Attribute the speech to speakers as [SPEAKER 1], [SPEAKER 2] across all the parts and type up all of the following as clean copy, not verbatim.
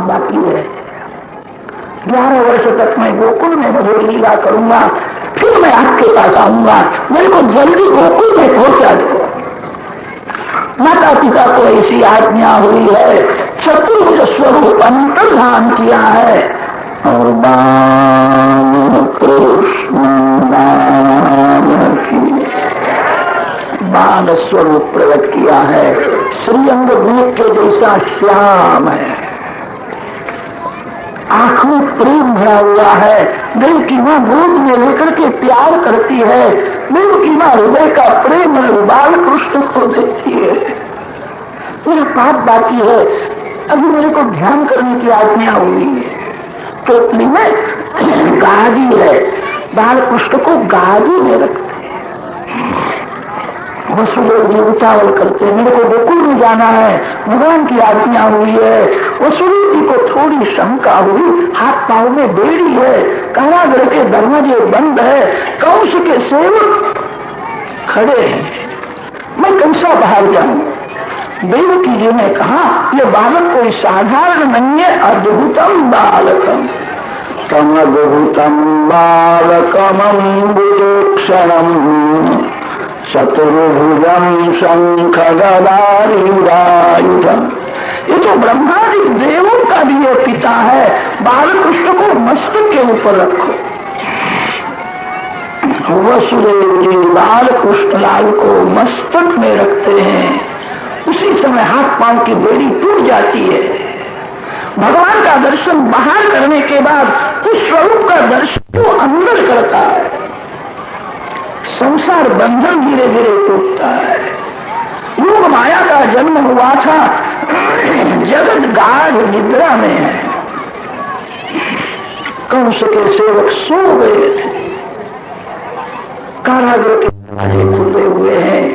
[SPEAKER 1] बाकी है। 11 वर्ष तक मैं गोकुल में मधुर लीला करूंगा, फिर मैं आपके पास आऊंगा, मेरे को जल्दी गोकुल में पहुंचा दो। माता पिता को ऐसी आज्ञा हुई है, चतुर्भुज स्वरूप अंतर्धान किया है और बाल कृष्ण नाम की बाल स्वरूप प्रकट किया है। श्रीअंग मेघ के जैसा श्याम है, आंखों में प्रेम भरा हुआ है, दिल की मां गोद में लेकर के प्यार करती है, दिल की मां हृदय का प्रेम बाल कृष्ण को देती है। मेरा पाप बाकी है, अभी मेरे को ध्यान करने की आज्ञा हुई है। टोपली में गादी है, बाल कृष्ण को गादी में रखते हैं। वसुदेव जी उतावल करते, मेरे को गोकुल में जाना है, भगवान की आज्ञा हुई है। वसुदेव जी को थोड़ी शंका हुई, हाथ पांव में बेड़ी है, कारागृह के दरवाजे बंद है, कंस के सेवक खड़े हैं, मैं कैसा बाहर जाऊं? देवकी जी ने कहा, यह बालक कोई साधारण नहीं है, अद्भुतम बालकम तम अद्भुतम बालकम क्षणम चतुर्भुजम शंख गदायुधम। ये तो ब्रह्मादि देवों का भी ये पिता है। बालकृष्ण को मस्तक के ऊपर रखो। वसुदेव जी बालकृष्ण लाल को मस्तक में रखते हैं, उसी समय हाथ पांव की बेड़ी टूट जाती है। भगवान का दर्शन बाहर करने के बाद उस स्वरूप का दर्शन वो अंदर करता है। संसार बंधन धीरे धीरे टूटता है। योग माया का जन्म हुआ था, जगत गाढ़ निद्रा में है। कंस के सेवक सो गए थे, कारागृह के दरवाजे खुले हुए हैं।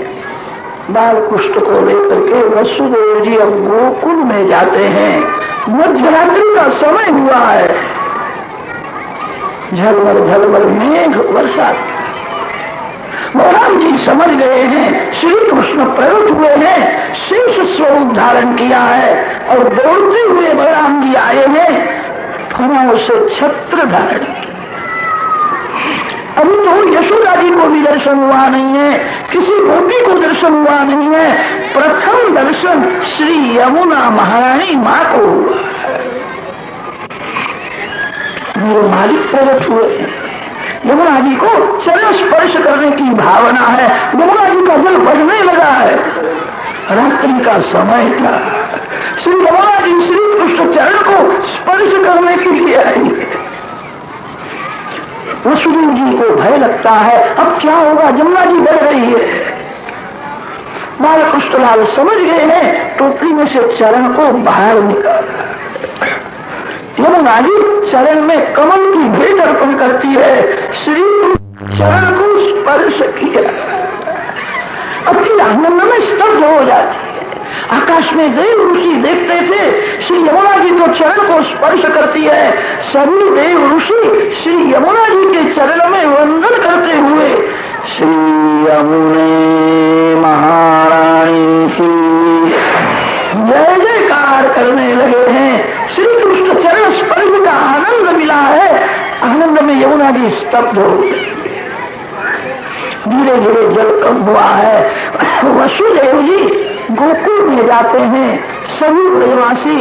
[SPEAKER 1] बालकृष्ण को लेकर के वसुदेव जी अब गोकुल में जाते हैं। मध्यरात्रि का समय हुआ है, झलमल झलमल मेघ वर्षा। बलराम जी समझ गए हैं, श्री कृष्ण प्रकट हुए हैं, शेष स्वरूप धारण किया है और दौड़ते हुए बलराम जी आए हैं, फणों से छत्र धारण किया। अभी तो यशोदा जी को भी दर्शन हुआ नहीं है, किसी गोपी को दर्शन हुआ नहीं है। प्रथम दर्शन श्री यमुना महारानी मां को हुआ। मेरे मालिक प्रकट हुए हैं। यमुना जी को चरण स्पर्श करने की भावना है। यमुना जी का जल बढ़ने लगा है। रात्रि का समय था, श्री यमुना जी श्री कृष्ण चरण को स्पर्श करने के लिए आई। वसुदेव जी को भय लगता है, अब क्या होगा, यमुना जी बढ़ रही है। बालकृष्ण लाल समझ गए हैं, टोकरी में से चरण को बाहर निकाला। यमुना जी चरण में कमल की भेंट अर्पण करती है, श्री चरण को स्पर्श किया। अपनी आनंद में स्तब्ध हो जाती है। आकाश में देव ऋषि देखते थे, श्री यमुना जी तो चरण को स्पर्श करती है। सभी देव ऋषि श्री यमुना जी के चरण में वंदन करते हुए श्री यमुने महारानी की जय जयकार करने लगे हैं। श्री कृष्ण चरण स्पर्श का आनंद मिला है। आनंद में यमुना जी स्तब्ध हो गई। धीरे धीरे जल कम हुआ है। वसुदेव जी गोकुल में जाते हैं। सभी ब्रजवासी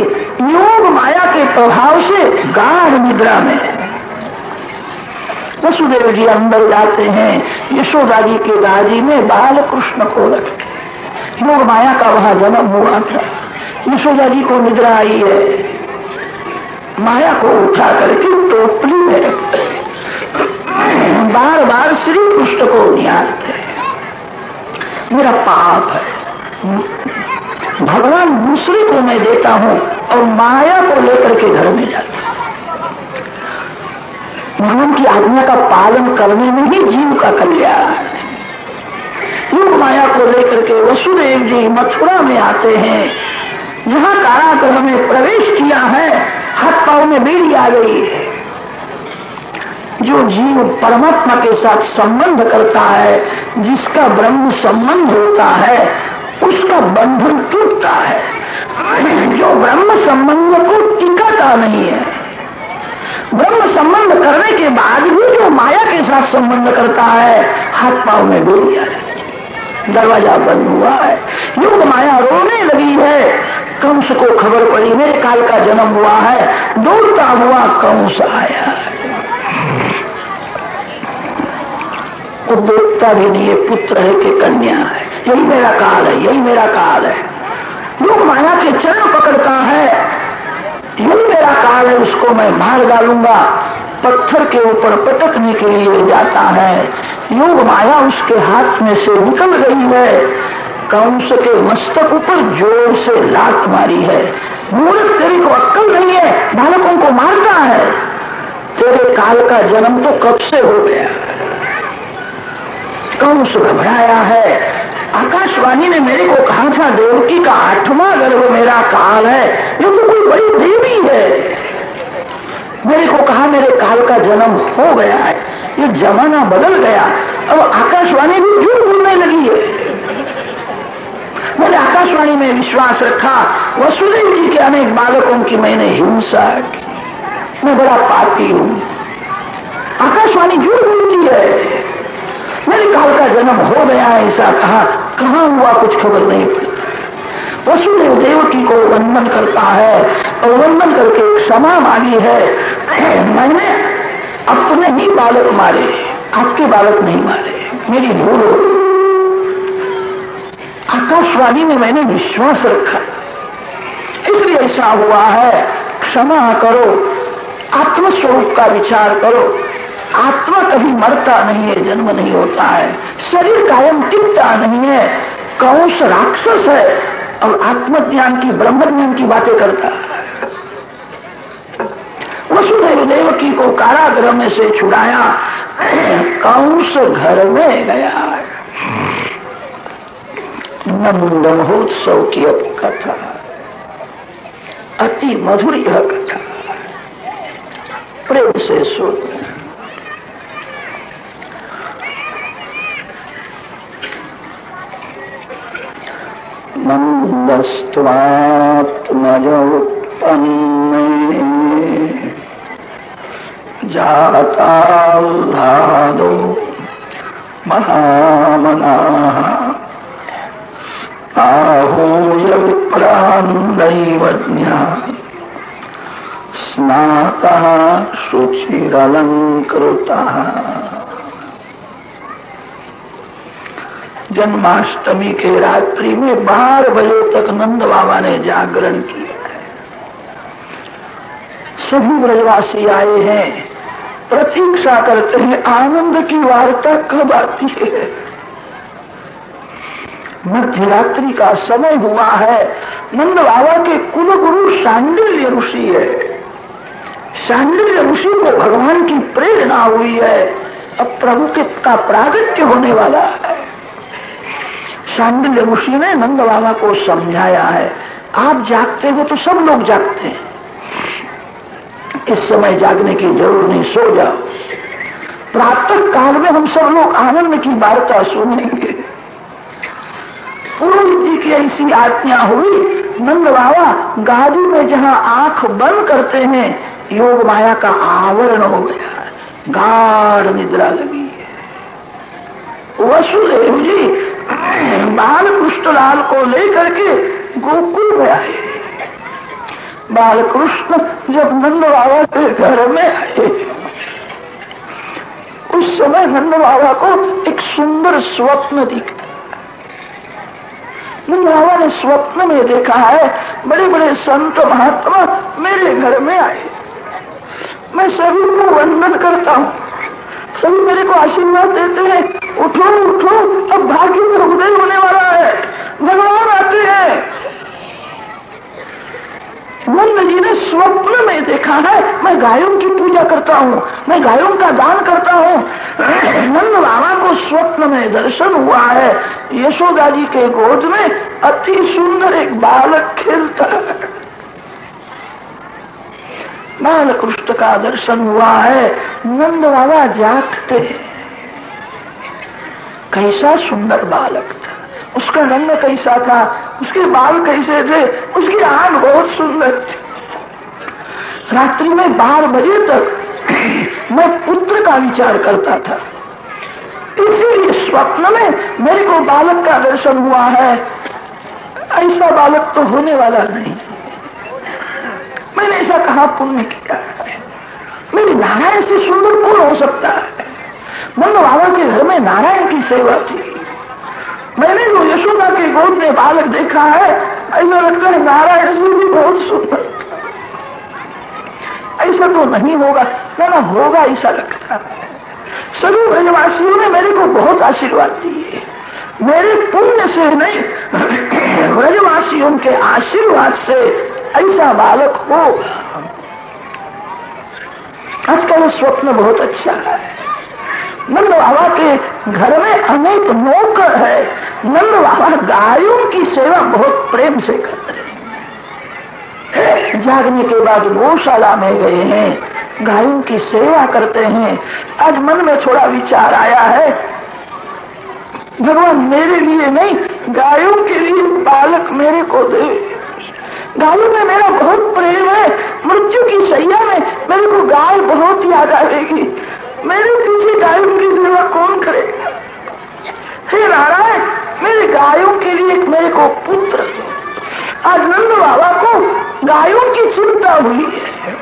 [SPEAKER 1] योग माया के प्रभाव से गाढ़ निद्रा में। वसुदेव जी अंदर जाते हैं, यशोदा जी के गाजी में बाल कृष्ण को रखे। योग माया का वहां जन्म हुआ था। यशोदा जी को निद्रा आई है, माया को उठा करके टोपली में रखते, बार बार श्री कृष्ण को निहारते। मेरा पाप है, भगवान दूसरे को मैं देता हूं और माया को लेकर के घर में जाता हूं। भगवान की आज्ञा का पालन करने में ही जीव का कल्याण है। योग माया को लेकर के वसुदेव जी मथुरा में आते हैं, जहां कारागृह में प्रवेश किया है। हाथ पांव में बेड़ी आ गई है। जो जीव परमात्मा के साथ संबंध करता है, जिसका ब्रह्म संबंध होता है, उसका बंधन टूटता है। जो ब्रह्म संबंध को टिकाता मरता नहीं है। ब्रह्म संबंध करने के बाद भी जो माया के साथ संबंध करता है, हाथ पांव में बेड़ी आ जाती है, दरवाजा बंद हुआ है, योग माया रोने लगी है। कंस को खबर पड़ी मेरे काल का जन्म हुआ है, दौड़ता हुआ कंस आया। वो देखता भी नहीं है पुत्र है कि कन्या है, यही मेरा काल है, यही मेरा काल है। योग माया के चरण पकड़ता है, यही मेरा काल है, उसको मैं मार डालूंगा। पत्थर के ऊपर पटकने के लिए जाता है, योग माया उसके हाथ में से निकल गई है। कंस के मस्तक ऊपर जोर से लात मारी है। मूर्ख, तेरी को अक्ल नहीं है, बालकों को मारता है। तेरे काल का जन्म तो कब से हो गया। कंस घबराया है। आकाशवाणी ने मेरे को कहा था देवकी का 8वां गर्भ मेरा काल है, ये तो कोई बड़ी देवी है। मेरे को कहा मेरे काल का जन्म हो गया है, ये जमाना बदल गया। अब आकाशवाणी भी झूठ बोलने लगी है। मैंने आकाशवाणी में विश्वास रखा, वसुदेव जी के अनेक बालकों की मैंने हिंसा की, मैं बड़ा पापी हूं। आकाशवाणी झूठ बोलती है, मेरे काल का जन्म हो गया है ऐसा कहा, कहां हुआ कुछ खबर नहीं पड़ती। वसुदेव देवकी को वंदन करता है और वंदन करके क्षमा मांगी है, मैंने अपने ही बालक मारे, आपके बालक नहीं मारे, मेरी भूल हो गई। आकाशवाणी में मैंने विश्वास रखा, इसलिए ऐसा हुआ है, क्षमा करो। आत्मस्वरूप का विचार करो। आत्मा कभी मरता नहीं है, जन्म नहीं होता है, शरीर कायम टिकता नहीं है। कंस राक्षस है और आत्मज्ञान की, ब्रह्म ज्ञान की बातें करता है। वसुदेव देवकी को कारागृह में से छुड़ाया, कंस घर में गया। नंद महोत्सव की अब कथा, अति मधुर यह कथा, प्रेम से सुन। नंदस्त्वात्मज उत्पन्ने जाताल्हादो महामनाः आहूय विप्रान् दैवज्ञाः स्नातः शुचिरलंकृतः। जन्माष्टमी के रात्रि में 12 बजे तक नंद बाबा ने जागरण किया है। सभी ब्रजवासी आए हैं, प्रतीक्षा करते हैं आनंद की वार्ता कब आती है। मध्यरात्रि का समय हुआ है। नंद बाबा के कुल गुरु शांडिल्य ऋषि है। शांडिल्य ऋषि को भगवान की प्रेरणा हुई है, अब प्रभु का प्रागट्य होने वाला है। शांडिल्य ऋषि ने नंद बाबा को समझाया है, आप जागते हो तो सब लोग जागते हैं, इस समय जागने की जरूर नहीं, सो जाओ। प्रातः काल में हम सब लोग आनंद की वार्ता सुनेंगे। पुरोहित जी की ऐसी आज्ञा हुई। नंद बाबा गादी में जहां आंख बंद करते हैं, योग माया का आवरण हो गया, गाढ़ निद्रा लगी है। वसुदेव जी बाल कृष्णलाल को लेकर के गोकुल में आए। बाल कृष्ण जब नंद बाबा के घर में आए, उस समय नंद बाबा को एक सुंदर स्वप्न दिखा। नंद बाबा ने स्वप्न में देखा है, बड़े बड़े संत महात्मा मेरे घर में आए, मैं सभी को वंदन करता हूँ, सभी मेरे को आशीर्वाद देते हैं, उठो उठो, अब भाग्य में उदय होने वाला है, भगवान आते हैं। नंद जी ने स्वप्न में देखा है, मैं गायों की पूजा करता हूँ, मैं गायों का दान करता हूँ। नंद बाबा को स्वप्न में दर्शन हुआ है, यशोदा जी के गोद में अति सुंदर एक बालक खेलता है। बाल कृष्ण का दर्शन हुआ है। नंद बाबा जागते, कैसा सुंदर बालक था, उसका रंग कैसा था, उसके बाल कैसे थे, उसकी आंख बहुत सुंदर थी। रात्रि में 12 बजे तक मैं पुत्र का विचार करता था। इसीलिए स्वप्न में मेरे को बालक का दर्शन हुआ है। ऐसा बालक तो होने वाला नहीं। मैंने ऐसा कहा पुण्य किया है। मेरी नारायण से सुंदर कौन हो सकता है? नंद बाबा के घर में नारायण की सेवा थी। मैंने जो यशोदा के गोद में बालक देखा है, ऐसा लगता है नारायण से भी बहुत सुंदर। ऐसा तो नहीं होगा, ना होगा ऐसा लगता है। सभी ब्रजवासियों ने मेरे को बहुत आशीर्वाद दिए। मेरे पुण्य से नहीं, ब्रजवासियों के आशीर्वाद से ऐसा बालक होगा। आज का ये स्वप्न बहुत अच्छा है। नंद बाबा के घर में अनेक नौकर है। नंद बाबा गायों की सेवा बहुत प्रेम से करते हैं। जागने के बाद गौशाला में गए हैं, गायों की सेवा करते हैं। आज मन में थोड़ा विचार आया है, भगवान मेरे लिए नहीं, गायों के लिए बालक मेरे को दे। गायों में मेरा बहुत प्रेम है। मृत्यु की शैया में मेरे को गाय बहुत याद आएगी। मेरे पीछे गायों की सेवा कौन करेगा? हे नारायण, मेरे गायों के लिए मेरे को पुत्र। आज नंद बाबा को गायों की चिंता हुई है।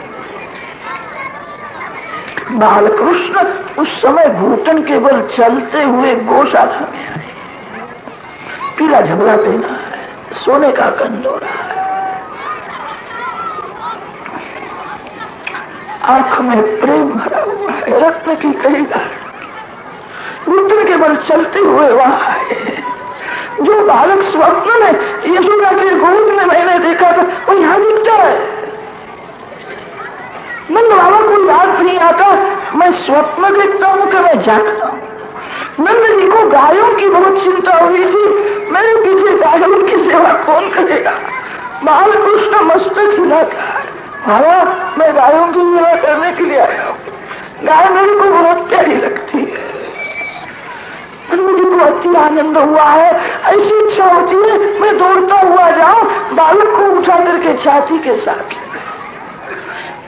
[SPEAKER 1] बाल कृष्ण उस समय घूटन के बल चलते हुए गौशाला में आए। पीला झबला पहना है, सोने का कंदोरा है, आंख में प्रेम भरा हुआ है, रत्न की कई घूटन के बल चलते हुए वहां आए। जो बालक स्वप्न में यशोदा के गोद में मैंने देखा था, वो यहां दिखता है। नंद बाबा को याद नहीं आता मैं स्वप्न देखता हूं कि मैं जागता हूं। नंद जी को गायों की बहुत चिंता हुई थी। मेरे पीछे गायों की सेवा कौन करेगा? बाल कृष्ण मस्तक हिलाता है, बाबा मैं गायों की सेवा करने के लिए आया हूं। गाय मेरे को बहुत प्यारी लगती है। मुझे को अति आनंद हुआ है। ऐसी इच्छा होती है मैं दौड़ता हुआ जाऊं, बालक को उठा करके छाती के साथ।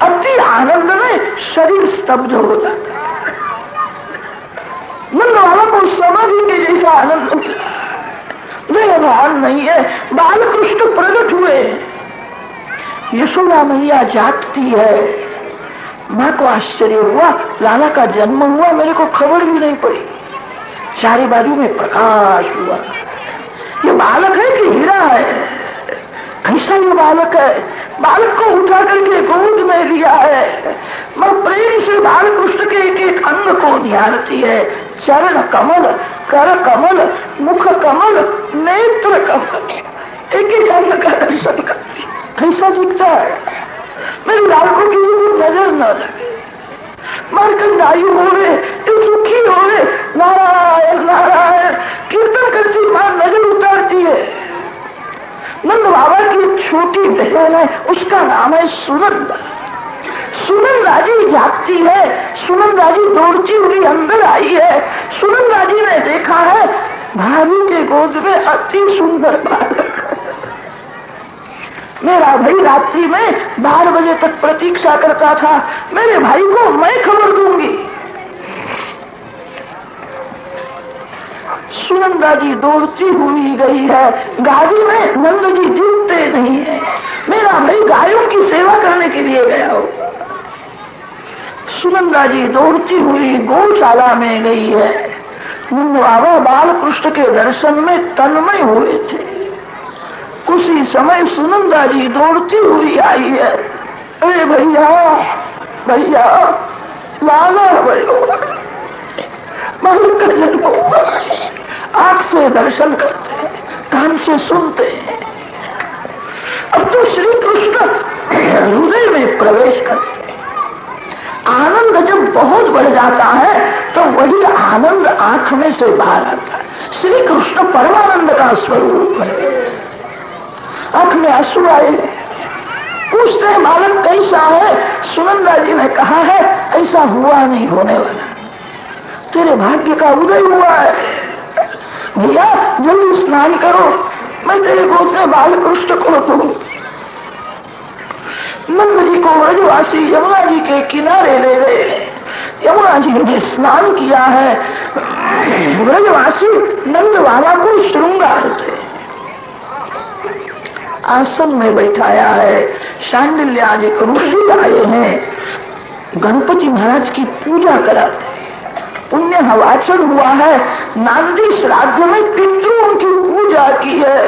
[SPEAKER 1] अति आनंद में शरीर स्तब्ध हो जाता है। नंद बाबा को समाधि के जैसा आनंद मिला। वे भान नहीं है। बालकृष्ण प्रकट हुए, यशोदा मैया जागती है। मां को आश्चर्य हुआ, लाला का जन्म हुआ, मेरे को खबर भी नहीं पड़ी। चारे बाजू में प्रकाश हुआ। ये बालक है कि हीरा है? कैसा ये बालक है? बालक को उठा करके गोद में लिया है। मैं प्रेम से बालकृष्ण के एक एक अंग को निहारती है। चरण कमल, कर कमल, मुख कमल, नेत्र कमल, एक एक अंग का दर्शन करती है। कैसा दिखता है? मेरे बालकों की नजर न लगे। मार्कंडायु होवे, सुखी होवे, नारायण नारायण कीर्तन करती मां नजर उतारती है। नंद बाबा की एक छोटी बहन है, उसका नाम है सुनंदा। सुनंदा जी जागती है। सुनंदा जी दौड़ती हुई अंदर आई है। सुनंदा जी ने देखा है भाभी के गोद में अति सुंदर बालक। मेरा भाई रात्रि में 12 बजे तक प्रतीक्षा करता था। मेरे भाई को मैं खबर दूंगी। सुनंदा जी दौड़ती हुई गई है। गाड़ी में नंद जी दिखते नहीं है। मेरा भाई गायों की सेवा करने के लिए गया हो। सुनंदा जी दौड़ती हुई गौशाला में गई है। नंद बाबा बालकृष्ण के दर्शन में तन्मय हुए थे। उसी समय सुनंदा जी दौड़ती हुई आई है। अरे भैया भैया, लाला भयो बालक का जन्म हुआ। आंख से दर्शन करते हैं, कान से सुनते हैं। अब तो श्री कृष्ण हृदय में प्रवेश करते हैं। आनंद जब बहुत बढ़ जाता है तो वही आनंद आंख में से बाहर आता है। श्री कृष्ण परमानंद का स्वरूप है। आंख में आंसू आए। पूछते हैं बालक कैसा है? सुनंदा जी ने कहा है ऐसा हुआ नहीं, होने वाला। तेरे भाग्य का उदय हुआ है। भैया जल्दी स्नान करो, मैं तेरे गोद में बालकृष्ण को दूं। नंद जी को व्रजवासी यमुना जी के किनारे ले गए। यमुना जी ने स्नान किया है। व्रजवासी नंद बाबा को श्रृंगार थे, आसन में बैठाया है। शांडिल्यादिक ऋषि आए हैं, गणपति महाराज की पूजा कराते। पुण्य हवाचन हुआ है, नांदी श्राद्ध में पितरों की पूजा की है।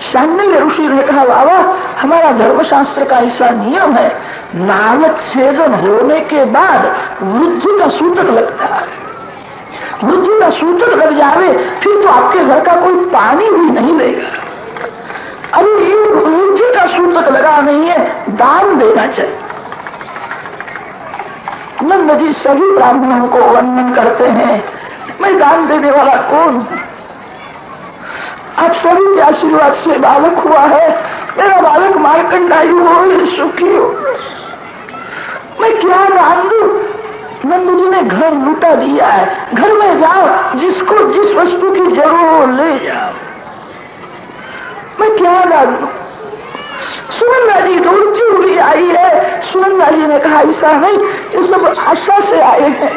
[SPEAKER 1] शांडिल्य ऋषि ने कहा, बाबा हमारा धर्मशास्त्र का ऐसा नियम है, नालक छेदन होने के बाद वृद्धि का सूतक लगता है। वृद्धि का सूतक लग जावे फिर तो आपके घर का कोई पानी भी नहीं लेगा। अभी वृद्धि का सूतक लगा नहीं है, दान देना चाहिए। नंद जी सभी ब्राह्मणों को वंदन करते हैं, मैं दान देने वाला कौन हूं? आप सभी के आशीर्वाद से बालक हुआ है, मेरा बालक मार्कंडायु हो या सुखी हो, मैं क्या दान दूं? नंद जी ने घर लूटा दिया है, घर में जाओ, जिसको जिस वस्तु की जरूरत हो ले जाओ, मैं क्या दान दूं? सुनंदा जी दौड़ती हुई आई है। सुनंदा जी ने कहा, ऐसा नहीं, ये सब आशा से आए हैं,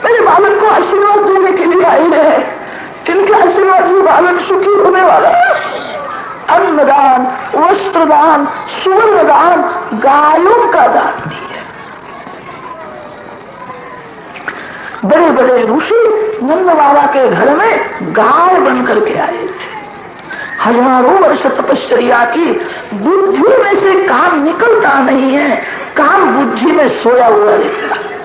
[SPEAKER 1] मेरे बालक को आशीर्वाद देने के लिए आए हैं, इनके आशीर्वाद से बालक सुखी होने वाला है। अन्नदान, वस्त्रदान, सुवर्णदान, गायों का दान दिया। बड़े बड़े ऋषि नंद बाबा के घर में गाय बन करके आए थे। हजारों वर्ष तपश्चर्या की, बुद्धि में से काम निकलता नहीं है, काम बुद्धि में सोया हुआ रहता है।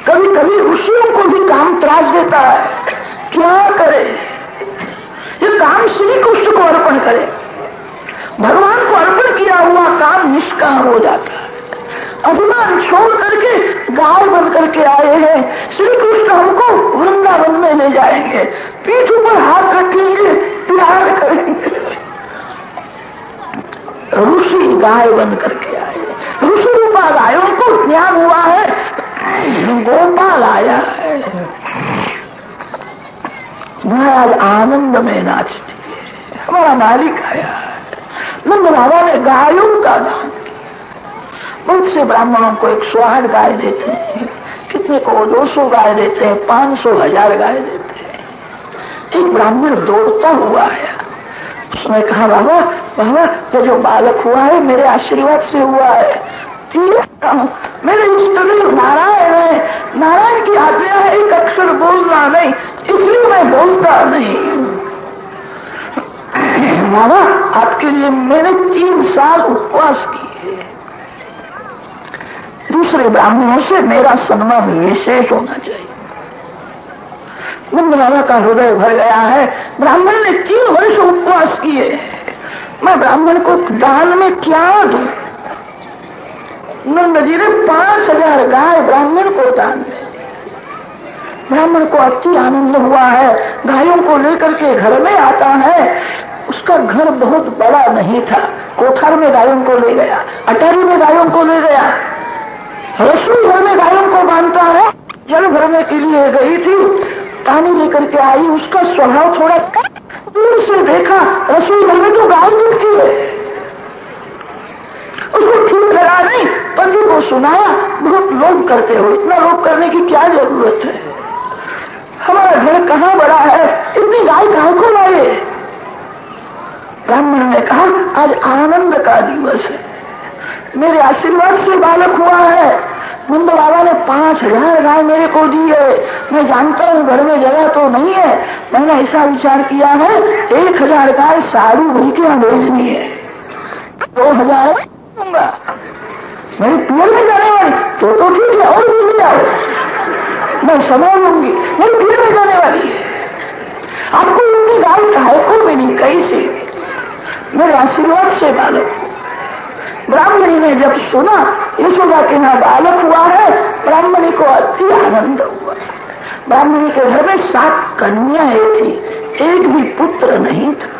[SPEAKER 1] कभी कभी ऋषियों को भी काम त्रास देता है, क्या करे? ये काम श्री कृष्ण को अर्पण करे, भगवान को अर्पण किया हुआ काम निष्काम हो जाता है। अभिमान छोड़ करके गाय बन करके आए हैं। श्री कृष्ण हमको वृंदावन में ले जाएंगे, पीठ पर हाथ रखेंगे, प्यार करेंगे। ऋषि गाय बन करके आए, ऋषि रूपा गायों को ज्ञान हुआ है, गोपाल आया है, गाय आज आनंद में नाचती है, हमारा मालिक आया है। नंद बाबा ने गायों का दान किया। बहुत से ब्राह्मणों को 108 गाय देते हैं, कितने को 200 गाय देते हैं, 500, 1000 गाय देते हैं। एक ब्राह्मण दौड़ता हुआ आया, उसने कहा, बाबा बाबा तो जो बालक हुआ है मेरे आशीर्वाद से हुआ है, मेरे इष्टदेव नारायण है, नारायण की आज्ञा है एक अक्षर बोलना नहीं, इसलिए मैं बोलता नहीं। बाबा आपके लिए मैंने 3 साल उपवास किए, दूसरे ब्राह्मणों से मेरा सम्मान विशेष होना चाहिए। नंद बाबा का हृदय भर गया है, ब्राह्मण ने 3 वर्ष उपवास किए, मैं ब्राह्मण को दान में क्या दूं? नंद जी ने 5000 गाय ब्राह्मण को दान दे दी। ब्राह्मण को अति आनंद हुआ है, गायों को लेकर के घर में आता है। उसका घर बहुत बड़ा नहीं था, कोठार में गायों को ले गया, अटारी में गायों को ले गया, रसोई घर में गायों को बांधता है। जल भरने के लिए गई थी, पानी लेकर के आई, उसका स्वभाव थोड़ा दूर से देखा, रसोई घर में तो गाय दिखती है, उसको ठीक लगा नहीं, पति को सुनाया, बहुत लोभ करते हो, इतना लोभ करने की क्या जरूरत है, हमारा घर कहाँ बड़ा है, इतनी गाय काहे को लाए? ब्राह्मण ने कहा, आज आनंद का दिवस है, मेरे आशीर्वाद से बालक हुआ है, नंद बाबा ने 5000 गाय मेरे को दी है, मैं जानता हूँ घर में जगह तो नहीं है, मैंने ऐसा विचार किया है 1000 गाय सारू भाई के यहाँ भेजनी है, 2000 दूंगा, मेरी पियर में जाने वाली तो ठीक है, और भी ले आओ, मैं समय लूंगी, मेरी पियर में जाने वाली है, आपको इतनी गाय काहे को मिली, कैसे? मेरे आशीर्वाद से बालक। ब्राह्मणी ने जब सुना यशोदा के यहाँ बालक हुआ है, ब्राह्मणी को अति आनंद हुआ। ब्राह्मणी के घर में 7 कन्याएं थी, एक भी पुत्र नहीं था।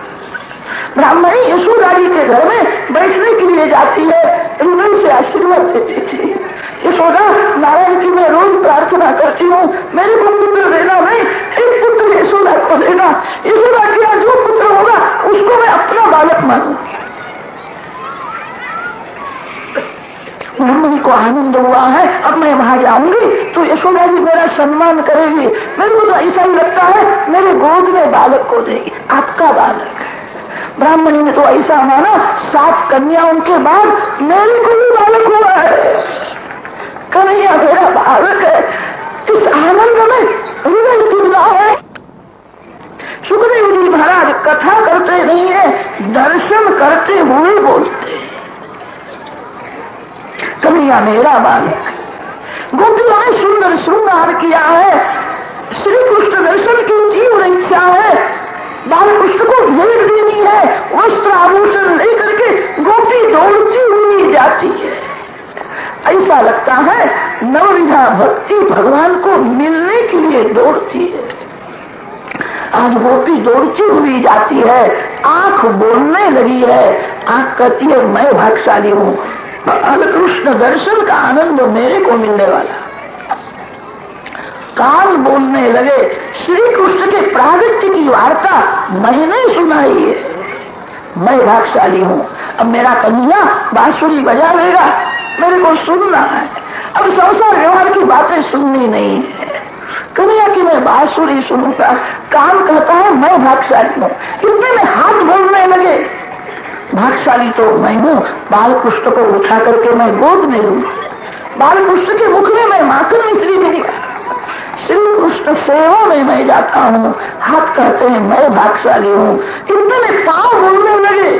[SPEAKER 1] ब्राह्मणी यशोदा जी के घर में बैठने के लिए जाती है, हृदय से आशीर्वाद देती थी, यशोदा नारायण की मैं रोज प्रार्थना करती हूँ, मेरे को पुत्र देना नहीं, एक पुत्र यशोदा को देना, यशोदा के यहाँ जो पुत्र होगा उसको मैं अपना बालक मानूंगी। को आनंद हुआ है, अब मैं वहां जाऊंगी तो यशोदा जी मेरा सम्मान करेगी। मेरे को तो ऐसा ही लगता है मेरे गोद में बालक को देगी। आपका बालक है। ब्राह्मणी ने तो ऐसा माना 7 कन्याओं के बाद मेरे को भी बालक हुआ है, कन्हैया मेरा बालक है। इस आनंद में हृदय टूट रहा है। सुखदेव जी महाराज कथा करते नहीं है, दर्शन करते हुए बोलते हैं, कन्हैया मेरा बालक। गोपियों ने सुंदर श्रृंगार किया है, श्री कृष्ण दर्शन की तीव्र इच्छा है, बालकृष्ण को भेंट देनी है, वस्त्र आभूषण लेकर के गोपी दौड़ती हुई जाती है। ऐसा लगता है नवविधा भक्ति भगवान को मिलने के लिए दौड़ती है। आज गोपी दौड़ती हुई जाती है, आंख बोलने लगी है, आंख कहती है मैं भाग्यशाली हूं, बालकृष्ण दर्शन का आनंद मेरे को मिलने वाला। कान बोलने लगे श्री कृष्ण के प्रागट्य की वार्ता मैंने सुनाई है, मैं भाग्यशाली हूं। अब मेरा कन्हैया बांसुरी बजावेगा, मेरे को सुनना है। अब संसार व्यवहार की बातें सुननी नहीं है, कन्हैया की मैं बांसुरी सुनूंगा। कान कहता है मैं भाग्यशाली हूं। इतने में हाथ बोलने लगे, भाग्यशाली तो मैं हूं, बालकृष्ण को उठा करके मैं गोद में लूं, बालकृष्ण के मुख में मैं माखन मिश्री दूंगा, श्री कृष्ण सेवा में मैं जाता हूं। हाथ कहते हैं मैं भाग्यशाली हूं। इतने में पांव बोलने लगे,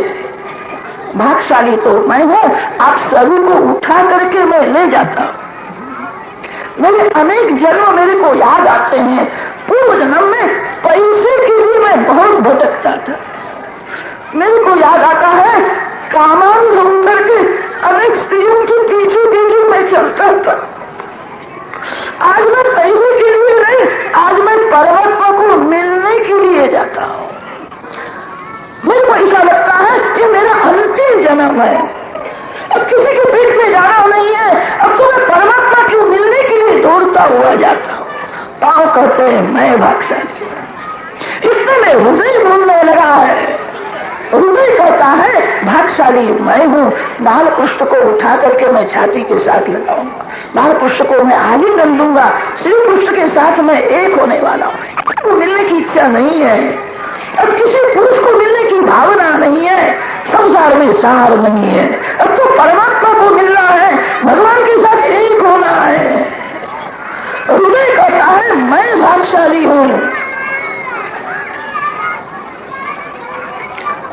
[SPEAKER 1] भाग्यशाली तो मैं हूं, आप सभी को उठा करके मैं ले जाता हूं। मेरे अनेक जन्म मेरे को याद आते हैं। पूर्व जन्म में पैसे के लिए मैं बहुत भटकता था। मेरे को याद आता है कामांध होकर के अनेक स्त्रियों के पीछे पीछे मैं चलता था। आज मैं पैसे के लिए नहीं, आज मैं परमात्मा को मिलने के लिए जाता हूं। मेरे को ऐसा लगता है ये मेरा अंतिम जन्म है, अब किसी के पेट में जाना नहीं है, अब तो मैं परमात्मा को मिलने के लिए दौड़ता हुआ जाता हूं। पांव कहते हैं मैं भाग्यशाली। इतने में हृदय बोलने लगा है, हृदय कहता है भाग्यशाली मैं हूं, बालकृष्ण को उठा करके मैं छाती के साथ लगाऊंगा, बालकृष्ण को मैं आलिंगन लूंगा, श्री कृष्ण के साथ मैं एक होने वाला हूं। मिलने की इच्छा नहीं है, अब किसी पुरुष को मिलने की भावना नहीं है, संसार में सार नहीं है, अब तो परमात्मा को मिलना है, भगवान के साथ एक होना है। हृदय कहता है मैं भाग्यशाली हूं।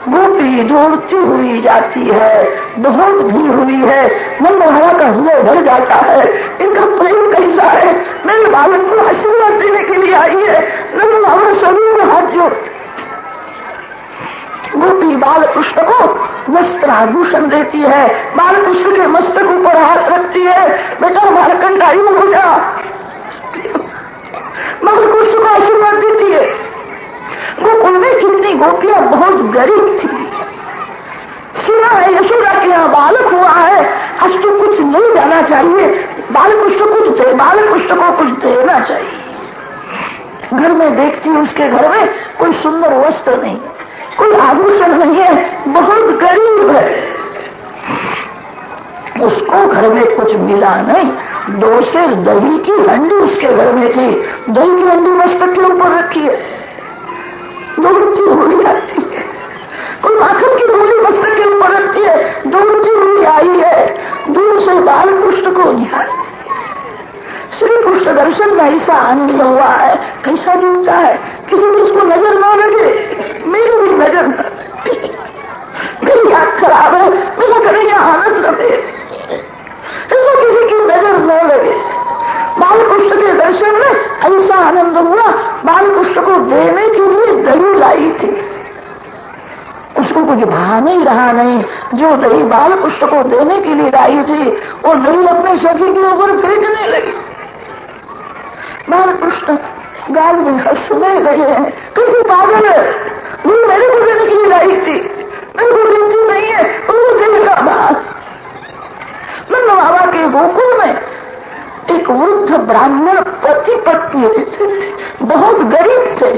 [SPEAKER 1] गोपी दौड़ती हुई जाती है, बहुत भीड़ हुई है, मनमोहरा का हृदय भर जाता है। इनका प्रेम कैसा है, मेरे बालक को आशीर्वाद देने के लिए आई है। मनमोहरा सभी में हाथ जोड़ते, गोपी बालकृष्ण को वस्त्र आभूषण देती है, बालकृष्ण के मस्तक ऊपर हाथ रखती है, बेटा हमारा कंटायु हो जा, बालकृष्ण को आशीर्वाद देती है। गोकुल में कितनी गोपियां बहुत गरीब थी, सुना है यशोदा के यहाँ बालक हुआ है, आज तो कुछ नहीं जाना चाहिए, बालकृष्ण कुछ दे, बालकृष्ण को कुछ देना चाहिए। घर में देखती हूँ उसके घर में कोई सुंदर वस्त्र नहीं, कोई आभूषण नहीं है, बहुत गरीब है। उसको घर में कुछ मिला नहीं, 2 सेर दही की हंडी उसके घर में थी, दही की हंडी मस्तक के ऊपर रखी है, दौड़ती हुई आती है। कोई माखन की गोली मस्तक के ऊपर रखती है, दौड़ती हुई आई है, दूर से बालकृष्ण को निहारती है। श्री कृष्ण दर्शन का ऐसा आनंद हुआ है, कैसा जीवता है, किसी को उसको नजर न लगे, मेरी भी नजर न लगे, मेरी आंख खराब है, मेरा कन्हैया आनंद न दे, इसको किसी की नजर न लगे। बालकृष्ण के दर्शन में ऐसा आनंद हुआ, बालकृष्ण को देने के लिए दही लाई थी, उसको कुछ भाव नहीं रहा नहीं, जो दही बालकृष्ण को देने के लिए लाई थी वो दही अपने सखी के ऊपर फेंकने लगी। बालकृष्ण गाल में हंसने लगे हैं, किसी पागल है, वो मेरे को देने के लिए लाई थी, मेरे को देती नहीं है, वो देगा बात। नंद बाबा के गोकुल में एक वृद्ध ब्राह्मण पति पत्नी रहते थे, बहुत गरीब थे।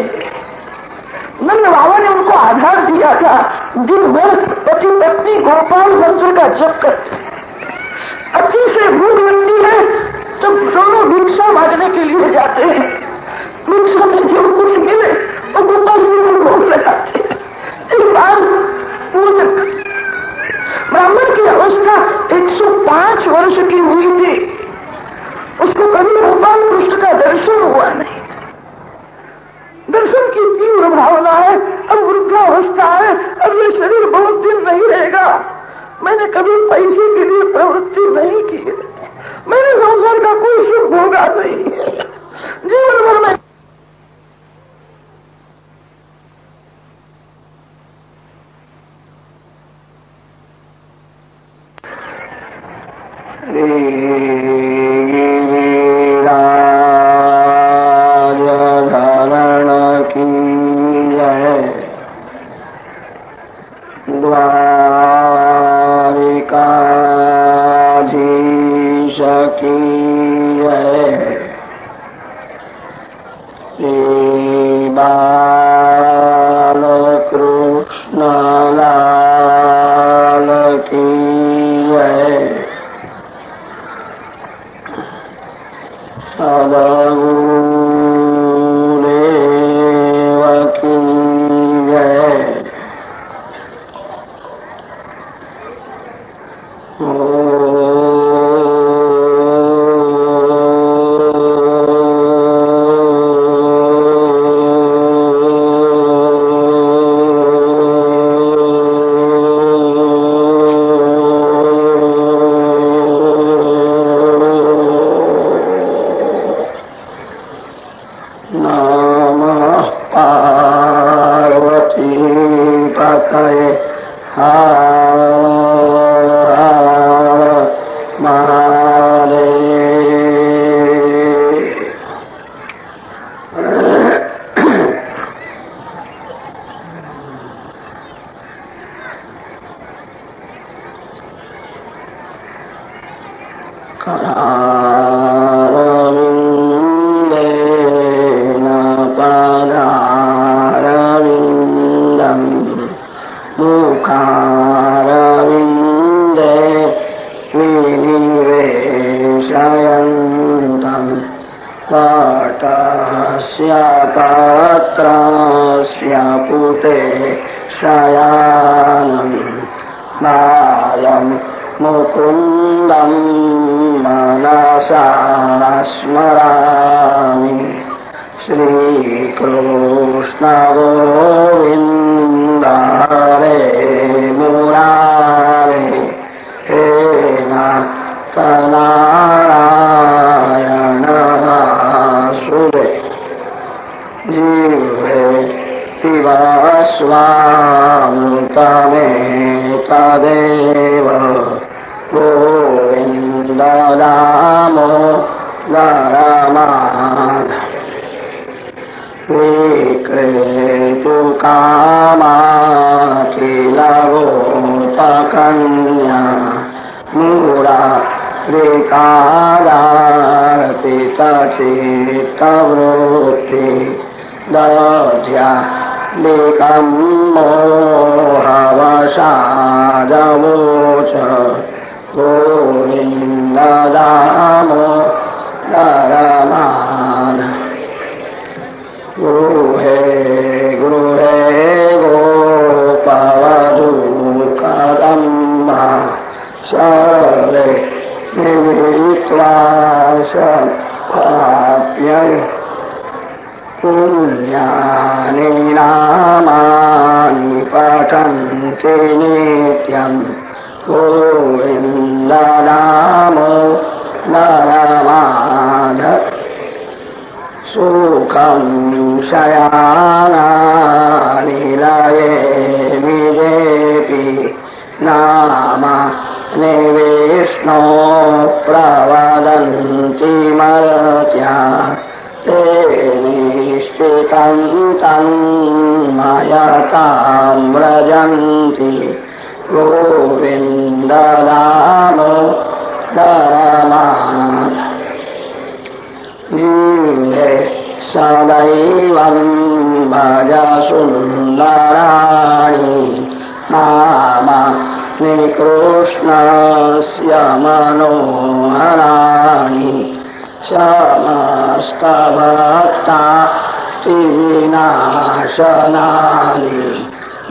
[SPEAKER 1] नंद बाबा ने उनको आधार दिया था, दिन भर पति पत्नी गोपाल मंत्र का जप करते, अति से भूख दोनों भिक्षा मांगने के लिए जाते हैं। भिक्षा में जो कुछ मिले वो गोपाल जी को भोग लगाते हैं। एक बार ब्राह्मण की अवस्था 105 वर्ष की हुई थी, उसको कभी गोपाल कृष्ण का दर्शन हुआ नहीं। दर्शन की तीव्र भावना है, अब वृद्धावस्था है, अब ये शरीर बहुत दिन नहीं रहेगा। मैंने कभी पैसे के लिए प्रवृत्ति नहीं की है, मैंने संसार का कोई सुख भोगा नहीं है, जीवन भर में
[SPEAKER 2] पात्रास्यापुते शयानम् नायम् मुकुन्दम् मनसा स्मरामि श्रीकृष्ण गोविन्द हरे मुरारे हे नाथ नारायण वासुदेव जीवे शिवस्वान्तमेतदेव गोविन्द दामोदरमाधव विक्रेतु कामाखिलगोपकन्या मुरारिकादार्पितचित्तवृत्ति दध्यालिकं मोहवशादवोच गोविन्द दामोदरमाधव गृहे गृहे गोपवधूकदम्बा सर्वे मिलित्वा सप्राप्य पुण्यानि नामानि पठन्ति नित्यम् गोविन्द दामोदरमाधव सुखं शयानानिलये विजेपि नामानि विष्णो प्रवदन्ति मर्त्या ते निश्चितं तन्मयतां व्रजन्ति गोविन्द दामोदरमाधव जीवे सदैवं भज सुन्दराणि नामानि कृष्णस्य मनोहराणि समस्त भक्ता विनाशनानि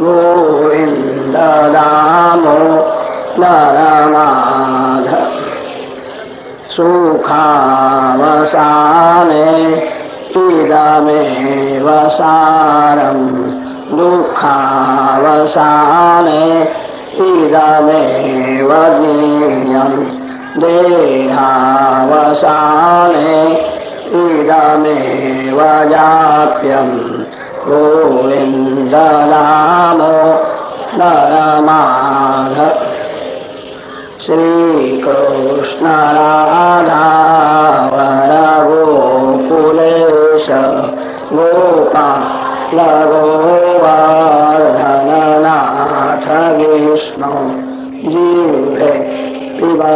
[SPEAKER 2] गोविन्द दामोदर माधव सुखावसाने इदमेव सारम् दुःखावसाने इदमेव ज्ञेयम् देहावसाने इदमेव जाप्यम् गोविन्द दामोदर माधव श्रीकृष्ण राधा गोकुलेश गोपाल गोवर्धननाथ विष्णु जीवे पिबा